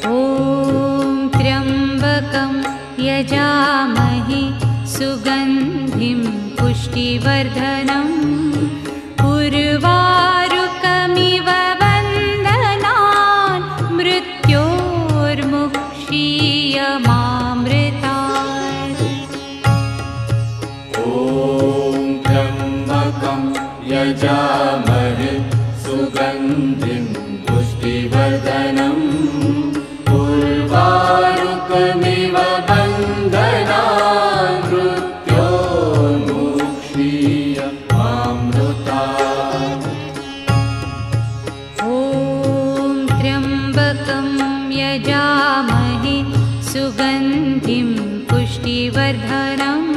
ॐ त्र्यम्बकं यजामहे सुगन्धिं पुष्टिवर्धनम् उर्वारुकमिव वन्दनान् मृत्योर्मुक्षीयमामृतात्। ॐ त्र्यम्बकं यजामहे सुगन्धिं पुष्टिवर्धनम् उर्वारुकमिव वन्दनान् मृत्योर्मुक्षीयमामृतात्। ॐ त्र्यम्बकं यजामहे सुगन्धिं पुष्टिवर्धनम्